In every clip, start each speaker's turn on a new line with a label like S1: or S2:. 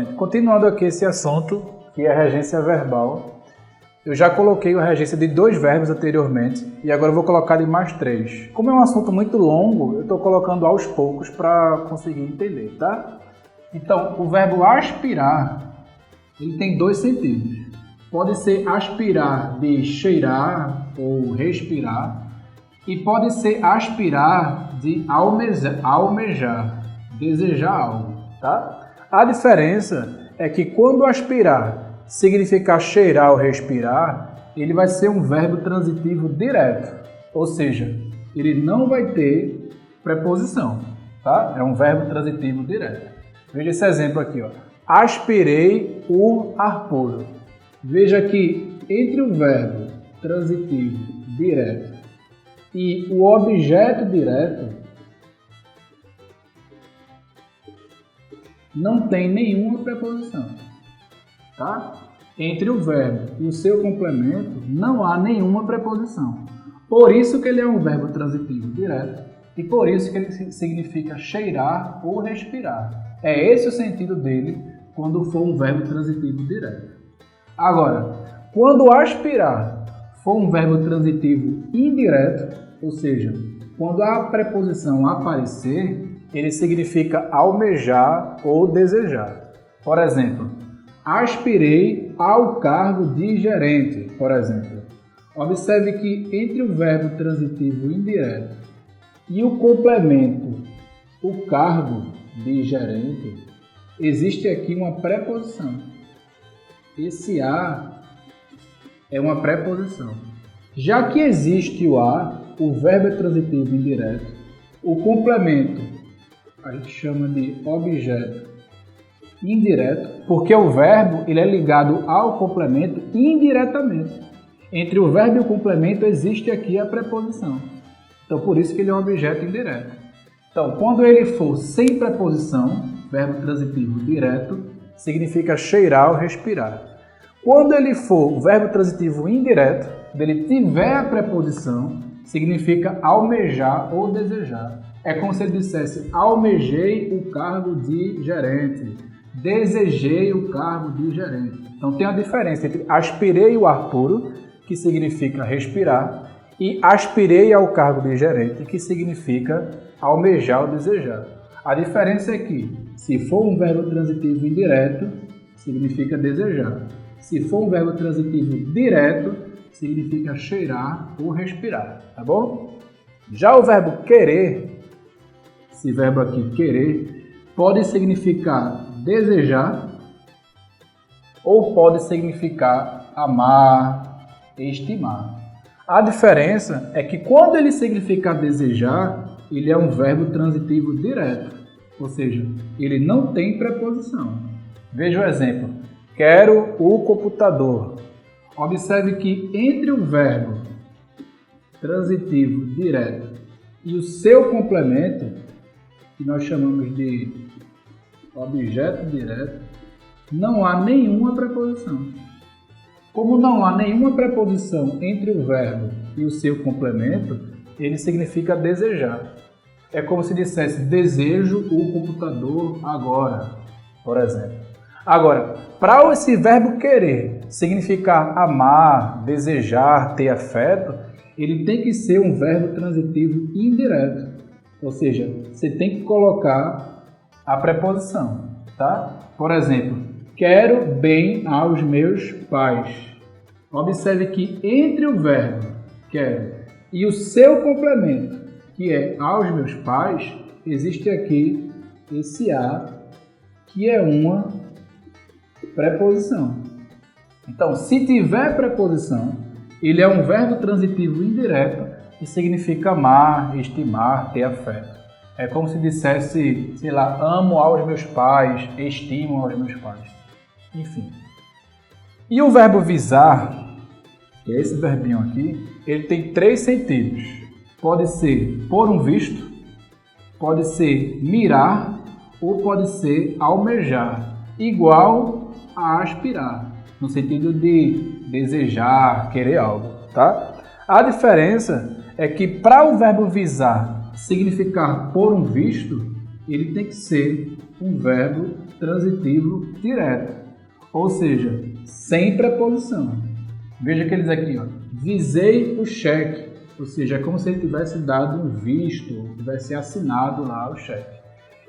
S1: gente, continuando aqui esse assunto, que é a regência verbal, eu já coloquei a regência de 2 verbos anteriormente e agora eu vou colocar de mais 3. Como é um assunto muito longo, eu estou colocando aos poucos para conseguir entender, tá? Então, o verbo aspirar, ele tem 2 sentidos. Pode ser aspirar de cheirar ou respirar e pode ser aspirar de almejar, desejar algo, tá? A diferença é que quando aspirar significar cheirar ou respirar, ele vai ser um verbo transitivo direto, ou seja, ele não vai ter preposição, tá? É um verbo transitivo direto. Veja esse exemplo aqui, ó. Aspirei o ar puro. Veja que entre o verbo transitivo direto e o objeto direto não tem nenhuma preposição. Tá? Entre o verbo e o seu complemento não há nenhuma preposição. Por isso que ele é um verbo transitivo direto e por isso que ele significa cheirar ou respirar. É esse o sentido dele quando for um verbo transitivo direto. Agora, quando aspirar for um verbo transitivo indireto, ou seja, quando a preposição aparecer, ele significa almejar ou desejar. Por exemplo, aspirei ao cargo de gerente, por exemplo. Observe que entre o verbo transitivo indireto e o complemento, o cargo de gerente, existe aqui uma preposição. Esse a é uma preposição. Já que existe o a, o verbo é transitivo indireto, o complemento a gente chama de objeto indireto, porque o verbo ele é ligado ao complemento indiretamente. Entre o verbo e o complemento existe aqui a preposição. Então, por isso que ele é um objeto indireto. Então, quando ele for sem preposição, verbo transitivo direto, significa cheirar ou respirar. Quando ele for o verbo transitivo indireto, ele tiver a preposição, significa almejar ou desejar. É como se ele dissesse, almejei o cargo de gerente, desejei o cargo de gerente. Então tem a diferença entre aspirei o ar puro, que significa respirar, e aspirei ao cargo de gerente, que significa almejar ou desejar. A diferença é que, se for um verbo transitivo indireto, significa desejar. Se for um verbo transitivo direto, significa cheirar ou respirar, tá bom? Já o verbo querer, esse verbo aqui, querer, pode significar desejar ou pode significar amar, estimar. A diferença é que quando ele significa desejar, ele é um verbo transitivo direto, ou seja, ele não tem preposição. Veja o exemplo. Quero o computador. Observe que entre o verbo transitivo direto e o seu complemento, que nós chamamos de objeto direto, não há nenhuma preposição. Como não há nenhuma preposição entre o verbo e o seu complemento, ele significa desejar. É como se dissesse desejo o computador agora, por exemplo. Agora, para esse verbo querer significar amar, desejar, ter afeto, ele tem que ser um verbo transitivo indireto. Ou seja, você tem que colocar a preposição, tá? Por exemplo, quero bem aos meus pais. Observe que entre o verbo quero e o seu complemento, que é aos meus pais, existe aqui esse a, que é uma preposição. Então, se tiver preposição, ele é um verbo transitivo indireto e significa amar, estimar, ter afeto. É como se dissesse, sei lá, amo aos meus pais, estimo aos meus pais. Enfim. E o verbo visar, que é esse verbinho aqui, ele tem 3 sentidos. Pode ser por um visto, pode ser mirar ou pode ser almejar, igual a aspirar, no sentido de desejar, querer algo, tá? A diferença é que para o verbo visar significar por um visto, ele tem que ser um verbo transitivo direto, ou seja, sem preposição. Veja que eles aqui, ó, visei o cheque, ou seja, é como se ele tivesse dado um visto, tivesse assinado lá o cheque.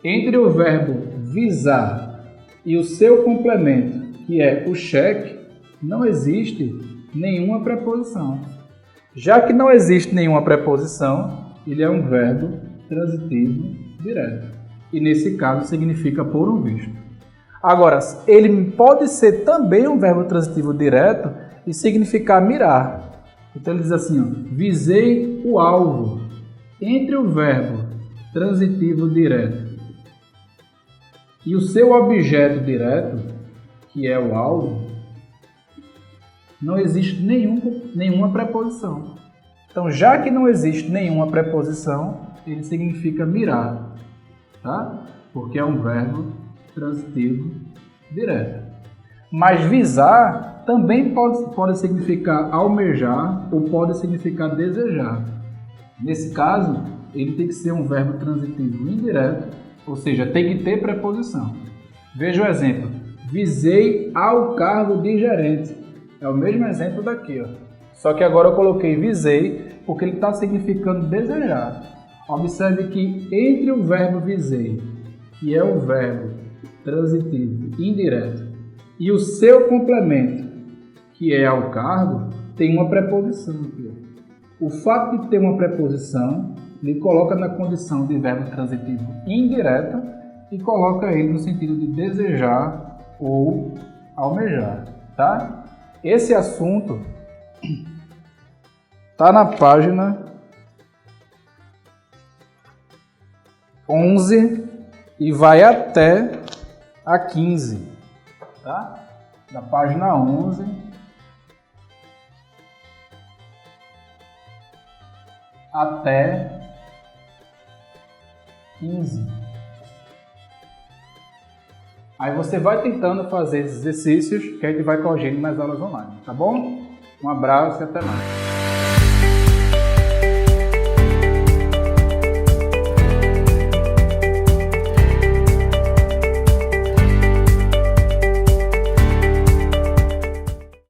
S1: Entre o verbo visar e o seu complemento, que é o cheque, não existe nenhuma preposição. Já que não existe nenhuma preposição, ele é um verbo transitivo direto. E nesse caso significa por um visto. Agora, ele pode ser também um verbo transitivo direto e significar mirar. Então ele diz assim, ó, visei o alvo. Entre o verbo transitivo direto e o seu objeto direto, que é o alvo, não existe nenhuma preposição. Então, já que não existe nenhuma preposição, ele significa mirar, tá? Porque é um verbo transitivo direto. Mas visar também pode significar almejar ou pode significar desejar. Nesse caso, ele tem que ser um verbo transitivo indireto, ou seja, tem que ter preposição. Veja o exemplo. Visei ao cargo de gerente. É o mesmo exemplo daqui, ó. Só que agora eu coloquei visei porque ele está significando desejar. Observe que entre o verbo visei, que é um verbo transitivo indireto, e o seu complemento, que é ao cargo, tem uma preposição aqui. O fato de ter uma preposição lhe coloca na condição de verbo transitivo indireto e coloca ele no sentido de desejar ou almejar, tá? Esse assunto está na página 11 e vai até a 15, tá? Da página 11 até 15. Aí você vai tentando fazer esses exercícios que a gente vai corrigindo nas aulas online, tá bom? Um abraço e até mais.